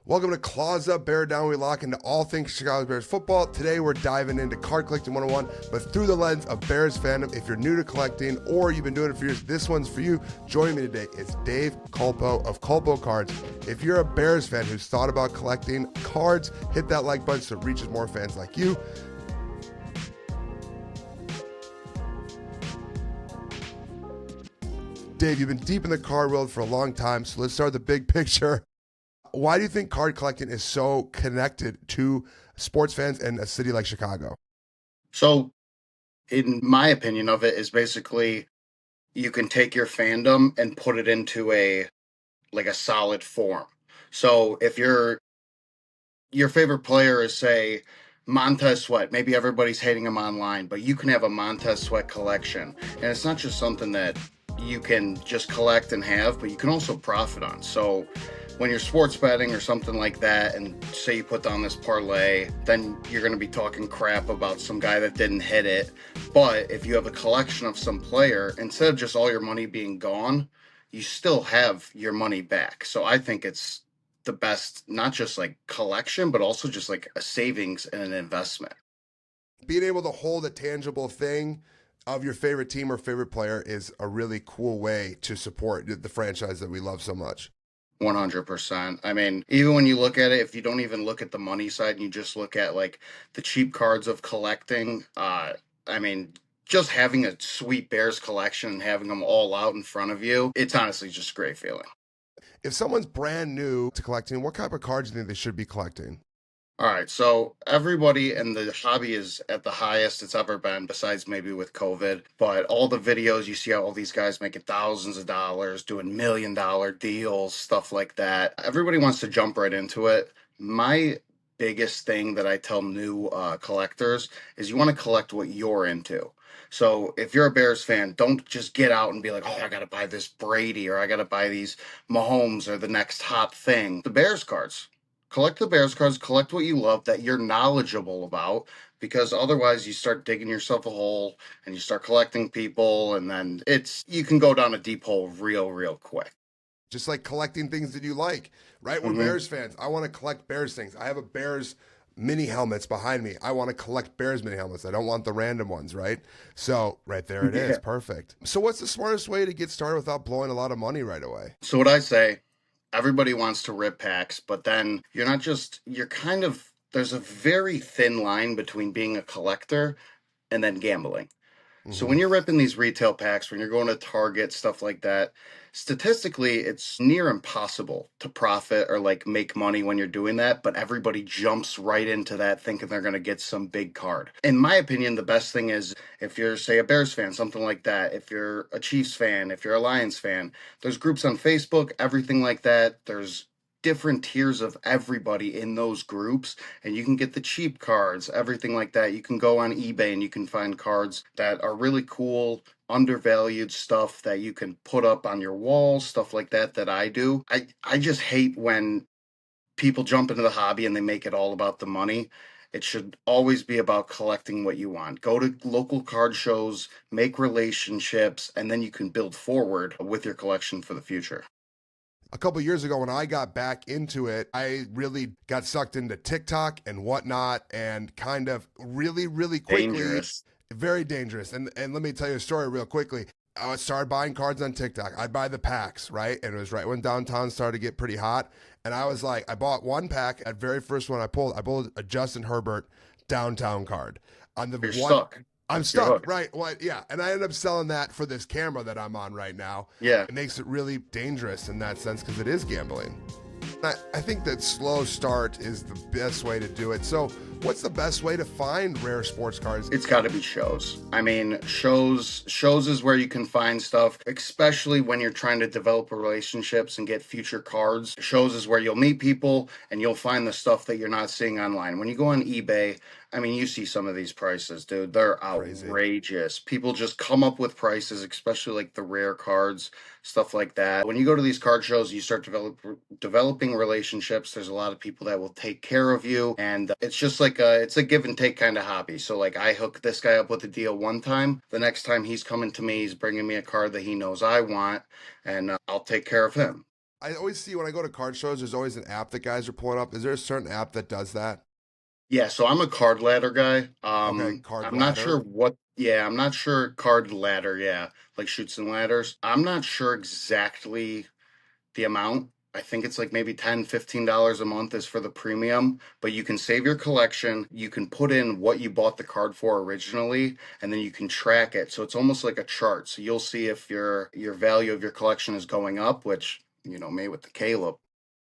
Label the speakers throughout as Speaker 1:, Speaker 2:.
Speaker 1: Welcome to Claws Up, Bear Down. We lock into all things Chicago Bears football. Today we're diving into card collecting 101, but through the lens of Bears fandom. If you're new to collecting or you've been doing it for years, this one's for you. Joining me today is Dave Colpo of Colpo Cards. If you're a Bears fan who's thought about collecting cards, hit that like button so it reaches more fans like you. Dave, you've been deep in the card world for a long time, so let's start with the big picture. Why do you think card collecting is so connected to sports fans in a city like Chicago?
Speaker 2: So, in my opinion of it, is basically you can take your fandom and put it into a solid form. So, if your favorite player is, say, Montez Sweat, maybe everybody's hating him online, but you can have a Montez Sweat collection, and it's not just something that you can just collect and have, but you can also profit on. So when you're sports betting or something like that, and say you put down this parlay, then you're going to be talking crap about some guy that didn't hit it. But if you have a collection of some player, instead of just all your money being gone, you still have your money back. So I think it's the best, not just like collection, but also just like a savings and an investment.
Speaker 1: Being able to hold a tangible thing of your favorite team or favorite player is a really cool way to support the franchise that we love so much.
Speaker 2: 100%. I mean, even when you look at it, if you don't even look at the money side and you just look at like the cheap cards of collecting, I mean, just having a sweet Bears collection and having them all out in front of you, it's honestly just a great feeling.
Speaker 1: If someone's brand new to collecting, what type of cards do you think they should be collecting?
Speaker 2: All right, so everybody and the hobby is at the highest it's ever been, besides maybe with COVID. But all the videos you see all these guys making thousands of dollars, doing $1 million deals, stuff like that. Everybody wants to jump right into it. My biggest thing that I tell new collectors is you want to collect what you're into. So if you're a Bears fan, don't just get out and be like, oh, I got to buy this Brady or I got to buy these Mahomes or the next hot thing. The Bears cards. Collect the Bears cards, collect what you love that you're knowledgeable about, because otherwise you start digging yourself a hole and you start collecting people, and then you can go down a deep hole real quick.
Speaker 1: Just like collecting things that you like, right? We're
Speaker 2: Hmm.
Speaker 1: Bears fans. I want to collect Bears things. I have a Bears mini helmets behind me. I want to collect Bears mini helmets. I don't want the random ones, right? So, right there it is.
Speaker 2: Yeah.
Speaker 1: Perfect. So, what's the smartest way to get started without blowing a lot of money right away?
Speaker 2: So what I say, everybody wants to rip packs, but then you're kind of, there's a very thin line between being a collector and then gambling. So
Speaker 1: Mm-hmm.
Speaker 2: when you're ripping these retail packs, when you're going to Target, stuff like that, statistically, it's near impossible to profit or like make money when you're doing that, but everybody jumps right into that thinking they're going to get some big card. In my opinion, the best thing is if you're, say, a Bears fan, something like that, if you're a Chiefs fan, if you're a Lions fan, there's groups on Facebook, everything like that. There's different tiers of everybody in those groups, and you can get the cheap cards, everything like that. You can go on eBay and you can find cards that are really cool, undervalued stuff that you can put up on your wall, stuff like that I do. I just hate when people jump into the hobby and they make it all about the money. It should always be about collecting what you want. Go to local card shows, make relationships, and then you can build forward with your collection for the future.
Speaker 1: A couple years ago, when I got back into it, I really got sucked into TikTok and whatnot, and kind of really quickly,
Speaker 2: Dangerous.
Speaker 1: very dangerous. And let me tell you a story real quickly. I started buying cards on TikTok. I'd buy the packs, right? And it was right when downtown started to get pretty hot. And I was like, I bought one pack. At very first one I pulled a Justin Herbert downtown card. On the
Speaker 2: You're
Speaker 1: one,
Speaker 2: stuck.
Speaker 1: I'm
Speaker 2: You're
Speaker 1: stuck,
Speaker 2: hooked.
Speaker 1: right? Well, yeah. And I ended up selling that for this camera that I'm on right now.
Speaker 2: Yeah.
Speaker 1: It makes it really dangerous in that sense because it is gambling. I think that slow start is the best way to do it. So, what's the best way to find rare sports cards?
Speaker 2: It's got to be shows. I mean, shows is where you can find stuff, especially when you're trying to develop relationships and get future cards. Shows is where you'll meet people and you'll find the stuff that you're not seeing online. When you go on eBay, I mean, you see some of these prices, dude. They're
Speaker 1: Crazy.
Speaker 2: outrageous. People just come up with prices, especially like the rare cards, stuff like that. When you go to these card shows, you start developing relationships. There's a lot of people that will take care of you, and it's just like it's a give and take kind of hobby. So like I hook this guy up with a deal one time. The next time he's coming to me, he's bringing me a card that he knows I want, and I'll take care of him.
Speaker 1: I always see when I go to card shows, there's always an app that guys are pulling up. Is there a certain app that does that?
Speaker 2: Yeah, so I'm a card ladder guy.
Speaker 1: Okay, card
Speaker 2: I'm not sure
Speaker 1: ladder.
Speaker 2: what, yeah, I'm not sure card ladder, yeah, like shoots and ladders. I'm not sure exactly the amount. I think it's like maybe $10, $15 a month is for the premium, but you can save your collection. You can put in what you bought the card for originally, and then you can track it. So it's almost like a chart. So you'll see if your value of your collection is going up, which, made with the Caleb.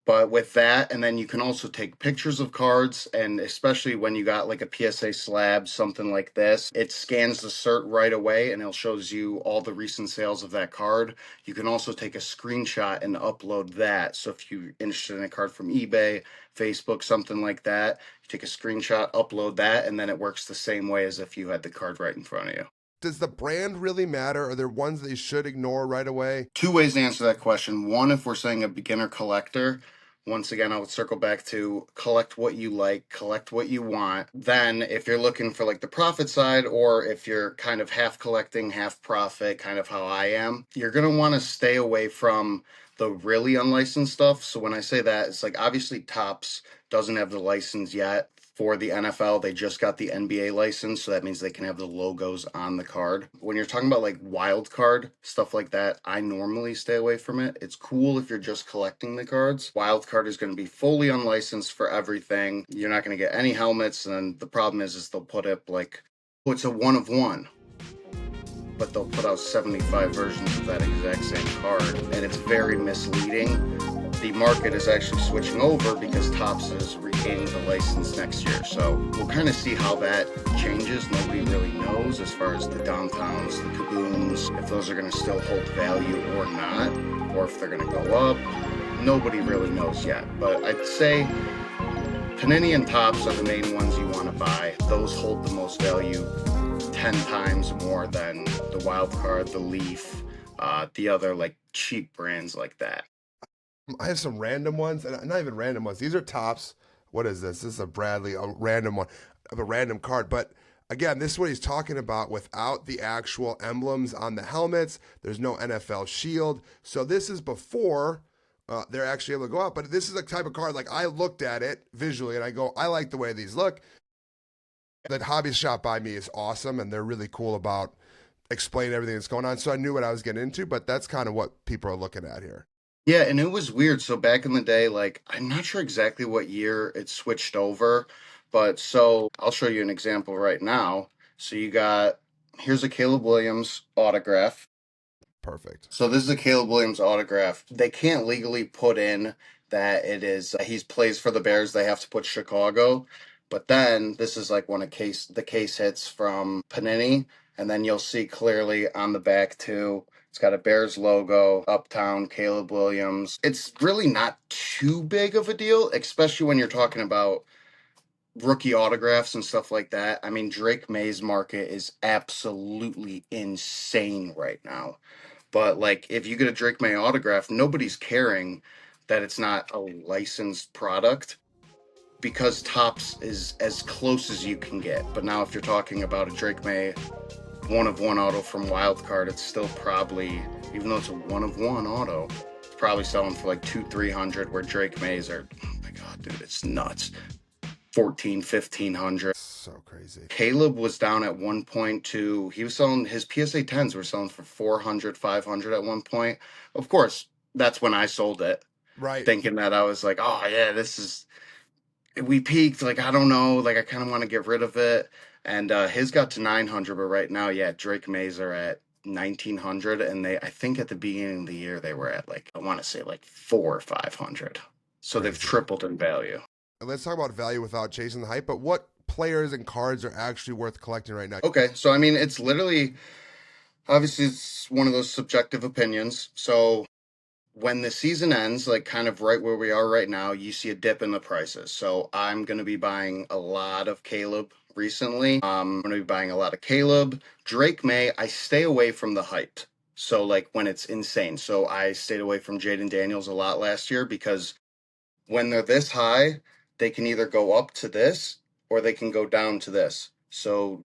Speaker 2: But with that, and then you can also take pictures of cards, and especially when you got like a PSA slab, something like this, it scans the cert right away and it shows you all the recent sales of that card. You can also take a screenshot and upload that. So if you're interested in a card from eBay, Facebook, something like that, you take a screenshot, upload that, and then it works the same way as if you had the card right in front of you.
Speaker 1: Does the brand really matter? Are there ones they should ignore right away?
Speaker 2: Two ways to answer that question. One, if we're saying a beginner collector, once again, I would circle back to collect what you like, collect what you want. Then, if you're looking for like the profit side, or if you're kind of half collecting, half profit, kind of how I am, you're going to want to stay away from the really unlicensed stuff. So, when I say that, it's like obviously Topps doesn't have the license yet for the NFL. They just got the NBA license, so that means they can have the logos on the card. When you're talking about like wild card, stuff like that, I normally stay away from it. It's cool if you're just collecting the cards. Wild card is going to be fully unlicensed for everything. You're not going to get any helmets, and the problem is they'll put up like, oh, it's a one of one, but they'll put out 75 versions of that exact same card, and it's very misleading. The market is actually switching over because Topps is regaining the license next year. So we'll kind of see how that changes. Nobody really knows as far as the downtowns, the kabooms, if those are going to still hold value or not, or if they're going to go up. Nobody really knows yet. But I'd say Panini and Topps are the main ones you want to buy. Those hold the most value 10 times more than the Wild Card, the Leaf, the other like cheap brands like that.
Speaker 1: I have some random ones, and not even random ones. These are tops. What is this? This is a Bradley, a random one, of a random card. But again, this is what he's talking about without the actual emblems on the helmets. There's no NFL shield. So this is before they're actually able to go out. But this is the type of card, like I looked at it visually and I go, I like the way these look. That hobby shop by me is awesome, and they're really cool about explaining everything that's going on. So I knew what I was getting into, but that's kind of what people are looking at here.
Speaker 2: Yeah, and it was weird. So back in the day, like I'm not sure exactly what year it switched over, but so I'll show you an example right now. So here's a Caleb Williams autograph.
Speaker 1: Perfect.
Speaker 2: So this is a Caleb Williams autograph. They can't legally put in that it is he's plays for the Bears. They have to put Chicago. But then this is like when the case hits from Panini, and then you'll see clearly on the back too. It's got a Bears logo, Uptown, Caleb Williams. It's really not too big of a deal, especially when you're talking about rookie autographs and stuff like that. I mean, Drake May's market is absolutely insane right now. But like, if you get a Drake May autograph, nobody's caring that it's not a licensed product because Topps is as close as you can get. But now, if you're talking about a Drake May one of one auto from Wildcard, it's still probably, even though it's a one of one auto, it's probably selling for like 200-300. Where Drake Mays are, oh my god, dude, it's nuts. 14, 1500.
Speaker 1: So crazy.
Speaker 2: Caleb was down at one point to, he was selling his PSA 10s were selling for 400, 500 at one point. Of course, that's when I sold it,
Speaker 1: Right.
Speaker 2: thinking that I was like, oh yeah, we peaked. Like, I don't know. Like, I kind of want to get rid of it. And his got to 900, but right now, yeah, Drake Mays are at 1900. And I think at the beginning of the year, they were at like, I want to say like 400 or 500. So they've
Speaker 1: Crazy.
Speaker 2: tripled in value.
Speaker 1: Let's talk about value without chasing the hype. But what players and cards are actually worth collecting right now?
Speaker 2: Okay. So, I mean, it's literally, obviously, it's one of those subjective opinions. So when the season ends, like kind of right where we are right now, you see a dip in the prices. So I'm going to be buying a lot of Caleb recently. I'm going to be buying a lot of Caleb. Drake May, I stay away from the hype. So like when it's insane. So I stayed away from Jaden Daniels a lot last year because when they're this high, they can either go up to this or they can go down to this. So,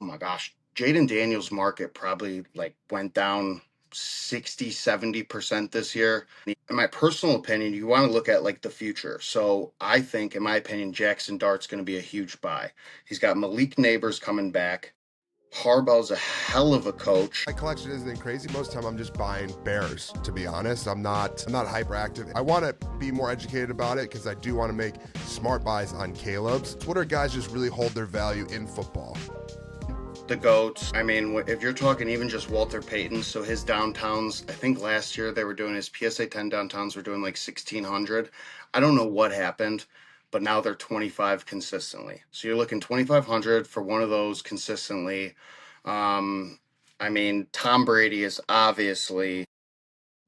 Speaker 2: oh my gosh, Jaden Daniels' market probably like went down 60-70% this year. In my personal opinion, you want to look at like the future. So I think, in my opinion, Jackson Dart's going to be a huge buy. He's got Malik Neighbors coming back. Harbaugh's a hell of a coach.
Speaker 1: My collection isn't crazy. Most of the time, I'm just buying bears. To be honest, I'm not hyperactive. I want to be more educated about it because I do want to make smart buys on Caleb's. What are guys just really hold their value in football?
Speaker 2: The GOATs. I mean, if you're talking even just Walter Payton, so his downtowns, I think last year they were doing his PSA 10 downtowns were doing like 1,600. I don't know what happened, but now they're 25 consistently. So you're looking 2,500 for one of those consistently. Um, I mean, Tom Brady is obviously,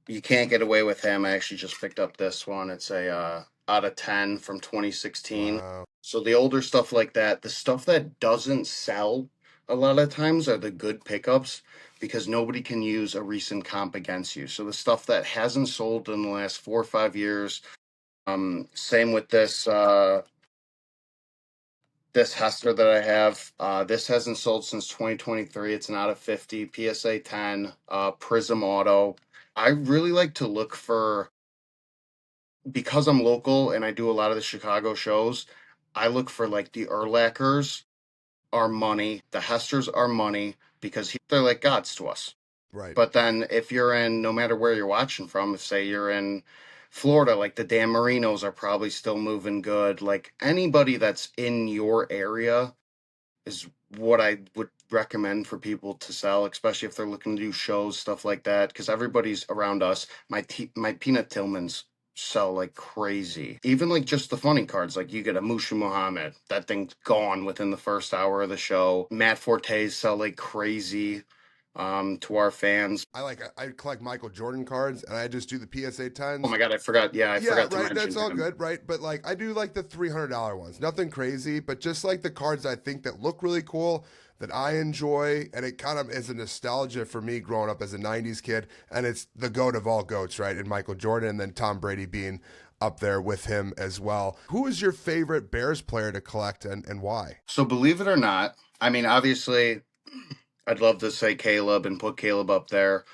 Speaker 2: you can't get away with him. I actually just picked up this one. It's a out of 10 from 2016.
Speaker 1: Wow.
Speaker 2: So the older stuff like that, the stuff that doesn't sell a lot of times are the good pickups because nobody can use a recent comp against you. So the stuff that hasn't sold in the last 4 or 5 years. Same with this Hester that I have. This hasn't sold since 2023. It's an out of 50 PSA 10 Prism Auto. I really like to look for, because I'm local and I do a lot of the Chicago shows, I look for like the Urlachers are money, the Hesters are money because they're like gods to us.
Speaker 1: Right.
Speaker 2: But then if you're in, no matter where you're watching from, if say you're in Florida, like the Dan Marinos are probably still moving good. Like anybody that's in your area is what I would recommend for people to sell, especially if they're looking to do shows, stuff like that. Because everybody's around us. My Peanut Tillmans sell like crazy. Even like just the funny cards, like you get a Mushu Muhammad, that thing's gone within the first hour of the show. Matt Fortes sell like crazy. To our fans.
Speaker 1: I collect Michael Jordan cards, and I just do the PSA
Speaker 2: Oh
Speaker 1: 10s.
Speaker 2: my God, I forgot. Yeah, I
Speaker 1: Yeah,
Speaker 2: forgot to
Speaker 1: right.
Speaker 2: mention
Speaker 1: That's all
Speaker 2: him.
Speaker 1: good, right? But like, I do like the $300 ones. Nothing crazy, but just like the cards I think that look really cool, that I enjoy, and it kind of is a nostalgia for me growing up as a '90s kid. And it's the goat of all goats, right? And Michael Jordan, and then Tom Brady being up there with him as well. Who is your favorite Bears player to collect, and why?
Speaker 2: So believe it or not, I mean, obviously, I'd love to say Caleb and put Caleb up there,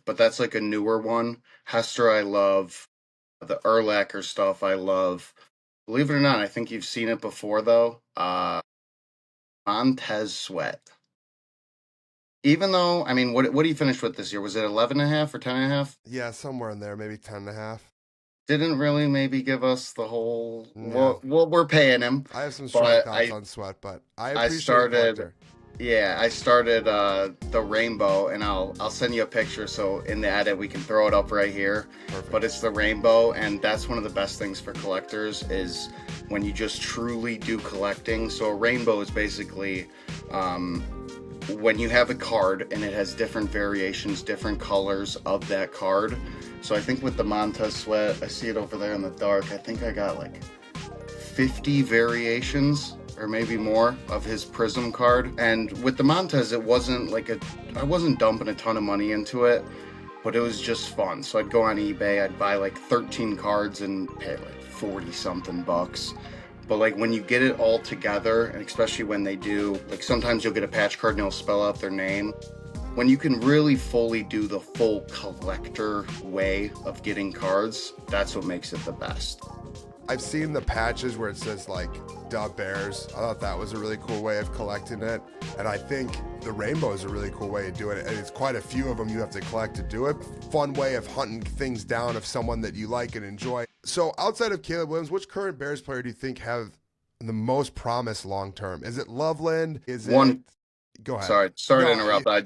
Speaker 2: but that's like a newer one. Hester, I love. The Urlacher stuff, I love. Believe it or not, I think you've seen it before though. Montez Sweat. Even though, I mean, what do you finish with this year? Was it 11 and a half or 10 and a half?
Speaker 1: Yeah, somewhere in there, maybe 10 and a half.
Speaker 2: Didn't really maybe give us the whole
Speaker 1: Yeah,
Speaker 2: what we're paying him,
Speaker 1: I have some strong
Speaker 2: but
Speaker 1: thoughts on Sweat, but I
Speaker 2: I
Speaker 1: appreciate it,
Speaker 2: started
Speaker 1: collector.
Speaker 2: yeah, I started the rainbow, and I'll send you a picture so in the edit we can throw it up right here. But
Speaker 1: Perfect.
Speaker 2: it's the rainbow, and that's one of the best things for collectors is when you just truly do collecting. So a rainbow is basically um, when you have a card and it has different variations, different colors of that card. So I think with the Montez Sweat, I see it over there in the dark. I think I got like 50 variations or maybe more of his Prism card. And with the Montez, it wasn't like I wasn't dumping a ton of money into it, but it was just fun. So I'd go on eBay, I'd buy like 13 cards and pay like 40 something bucks. But like when you get it all together, and especially when they do, like sometimes you'll get a patch card and it'll spell out their name. When you can really fully do the full collector way of getting cards, that's what makes it the best.
Speaker 1: I've seen the patches where it says like Dub Bears. I thought that was a really cool way of collecting it. And I think the rainbow is a really cool way of doing it. And it's quite a few of them you have to collect to do it. Fun way of hunting things down of someone that you like and enjoy. So outside of Caleb Williams, which current Bears player do you think have the most promise long term? Is it Loveland? Is it
Speaker 2: One
Speaker 1: go ahead.
Speaker 2: Sorry to
Speaker 1: No,
Speaker 2: interrupt. I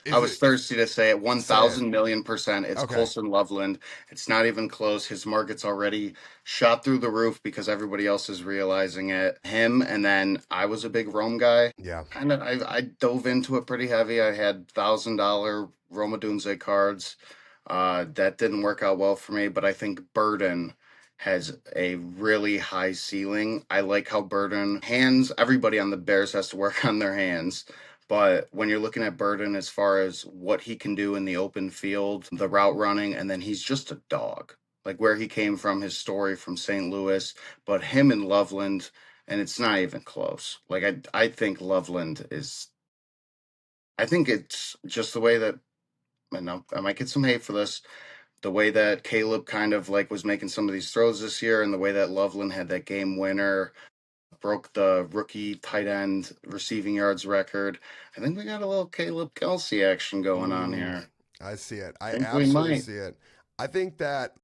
Speaker 1: is
Speaker 2: was
Speaker 1: it
Speaker 2: thirsty to say it. One
Speaker 1: say it.
Speaker 2: thousand million percent. It's
Speaker 1: Okay.
Speaker 2: Colson Loveland. It's not even close. His market's already shot through the roof because everybody else is realizing it. Him, and then I was a big Rome guy.
Speaker 1: Yeah.
Speaker 2: Kind of, I dove into it pretty heavy. I had $1,000 Roma Dunze cards. That didn't work out well for me, but I think Burden has a really high ceiling. I like how Burden hands, everybody on the Bears has to work on their hands. But when you're looking at Burden as far as what he can do in the open field, the route running, and then he's just a dog. Like where he came from, his story from St. Louis, but him and Loveland, and it's not even close. Like I think Loveland is, I think it's just the way that and I might get some hate for this, the way that Caleb kind of like was making some of these throws this year, and the way that Loveland had that game winner, broke the rookie tight end receiving yards record. I think we got a little Caleb Kelsey action going on here.
Speaker 1: I see it. I
Speaker 2: I think we
Speaker 1: absolutely
Speaker 2: might.
Speaker 1: see it. I think that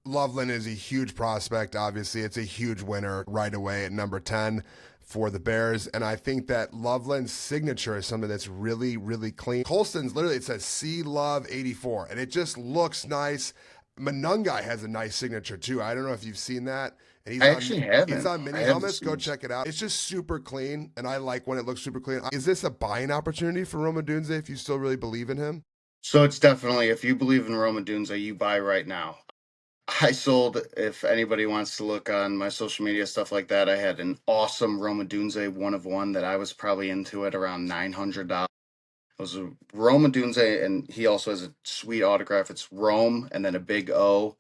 Speaker 1: Loveland is a huge prospect. Obviously, it's a huge winner right away at number 10 for the Bears. And I think that Loveland's signature is something that's really, really clean. Colston's literally, it says C Love 84, and it just looks nice. Manungai has a nice signature too. I don't know if you've seen that. And
Speaker 2: I actually haven't.
Speaker 1: he's on
Speaker 2: I
Speaker 1: mini
Speaker 2: haven't
Speaker 1: helmets.
Speaker 2: seen
Speaker 1: Go
Speaker 2: this.
Speaker 1: check it out. It's just super clean, and I like when it looks super clean. Is this a buying opportunity for Roma Dunze if you still really believe in him?
Speaker 2: So it's definitely, if you believe in Roma Dunze, you buy right now. I sold, if anybody wants to look on my social media, stuff like that, I had an awesome Roma Dunze one of one that I was probably into at around $900. It was a Roma Dunze, and he also has a sweet autograph. It's Rome and then a big O.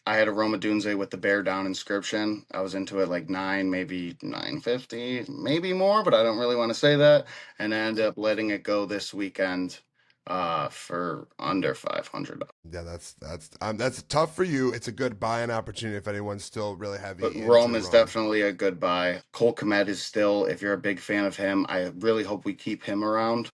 Speaker 2: I had a Roma Dunze with the bear down inscription. I was into it like nine, maybe 950, maybe more, but I don't really want to say that. And I ended up letting it go this weekend for under $500.
Speaker 1: Yeah, that's tough for you. It's a good buying opportunity if anyone's still really
Speaker 2: But
Speaker 1: heavy into
Speaker 2: Rome is
Speaker 1: Rome.
Speaker 2: definitely a good buy. Cole Kmet is still, if you're a big fan of him, I really hope we keep him around.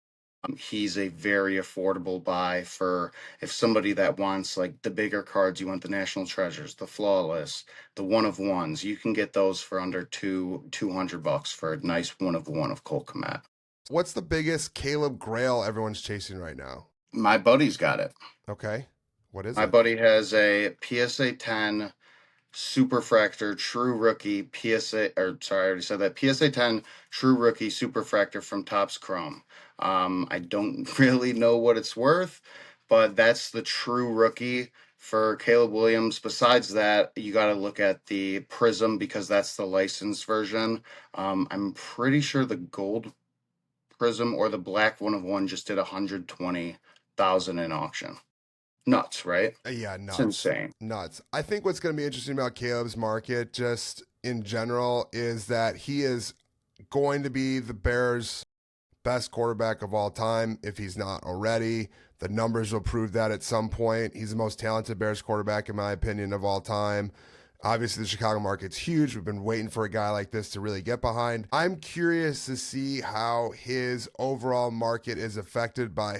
Speaker 2: He's a very affordable buy for if somebody that wants like the bigger cards, you want the National Treasures, the Flawless, the one of ones, you can get those for under $200 for a nice one of one of Cole Kmet.
Speaker 1: What's the biggest Caleb Grail everyone's chasing right now?
Speaker 2: My buddy's got it.
Speaker 1: Okay, what is
Speaker 2: My
Speaker 1: it?
Speaker 2: buddy has a PSA 10 Superfractor True Rookie PSA, or sorry, I already said that, PSA 10 True Rookie Superfractor from Topps Chrome. I don't really know what it's worth, but that's the true rookie for Caleb Williams. Besides that, you got to look at the Prism because that's the licensed version. I'm pretty sure the gold Prism or the black one of one just did 120,000 in auction. Nuts, right?
Speaker 1: Yeah,
Speaker 2: It's
Speaker 1: nuts.
Speaker 2: insane.
Speaker 1: Nuts. I think what's going to be interesting about Caleb's market, just in general, is that he is going to be the Bears' best quarterback of all time if he's not already. The numbers will prove that at some point. He's the most talented Bears quarterback, in my opinion, of all time. Obviously, the Chicago market's huge. We've been waiting for a guy like this to really get behind. I'm curious to see how his overall market is affected by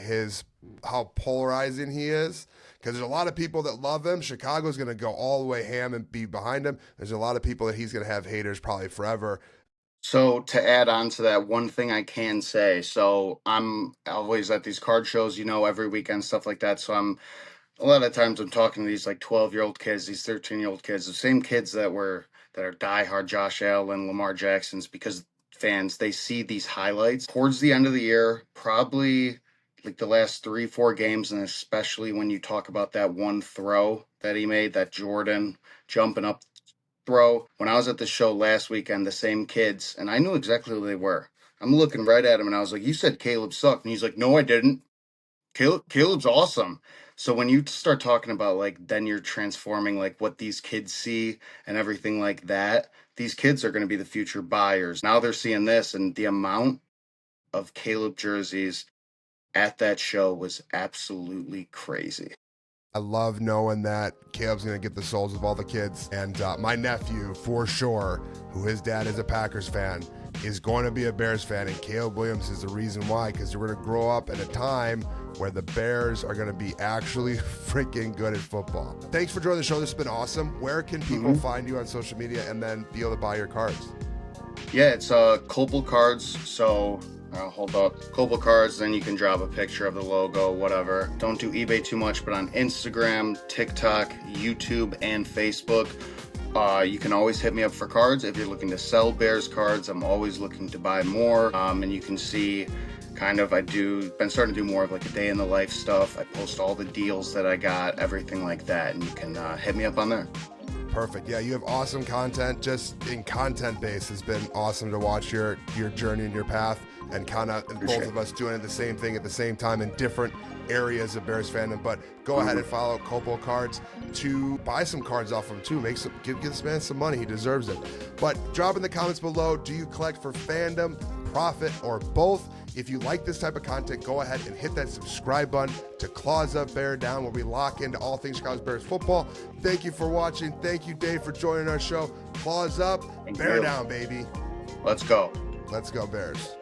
Speaker 1: how polarizing he is. Because there's a lot of people that love him. Chicago's going to go all the way ham and be behind him. There's a lot of people that he's going to have haters probably forever.
Speaker 2: So to add on to that, one thing I can say, so I'm always at these card shows, every weekend, stuff like that. So a lot of times I'm talking to these like 12-year-old kids, these 13-year-old kids, the same kids that are diehard Josh Allen, Lamar Jacksons, because fans, they see these highlights towards the end of the year, probably like the last 3-4 games, and especially when you talk about that one throw that he made, that Jordan jumping up throw. When I was at the show last weekend, the same kids, and I knew exactly who they were. I'm looking right at him, and I was like, "You said Caleb sucked," and he's like, "No, I didn't. Caleb's awesome." So when you start talking about like, then you're transforming like what these kids see and everything like that. These kids are going to be the future buyers. Now they're seeing this, and the amount of Caleb jerseys at that show was absolutely crazy.
Speaker 1: I love knowing that Caleb's going to get the souls of all the kids. And my nephew, for sure, who his dad is a Packers fan, is going to be a Bears fan. And Caleb Williams is the reason why, because we're going to grow up at a time where the Bears are going to be actually freaking good at football. Thanks for joining the show. This has been awesome. Where can people find you on social media and then be able to buy your cards?
Speaker 2: Yeah, it's Colpo cards. So hold up, Colpo cards. Then you can drop a picture of the logo, whatever. Don't do eBay too much, but on Instagram, TikTok, YouTube, and Facebook, you can always hit me up for cards. If you're looking to sell Bears cards, I'm always looking to buy more. And you can see kind of been starting to do more of like a day in the life stuff. I post all the deals that I got, everything like that, and you can hit me up on there.
Speaker 1: Perfect. Yeah, you have awesome content. Just in content base has been awesome to watch your journey and your path, and kind of both of us doing the same thing at the same time in different areas of Bears fandom. But go ahead and follow Colpo Cards to buy some cards off him too. Give this man some money. He deserves it. But drop in the comments below, do you collect for fandom, profit, or both? If you like this type of content, go ahead and hit that subscribe button to Claws Up, Bear Down, where we lock into all things Chicago Bears football. Thank you for watching. Thank you, Dave, for joining our show. Claws Up, Bear Down, baby.
Speaker 2: Let's go.
Speaker 1: Let's go, Bears.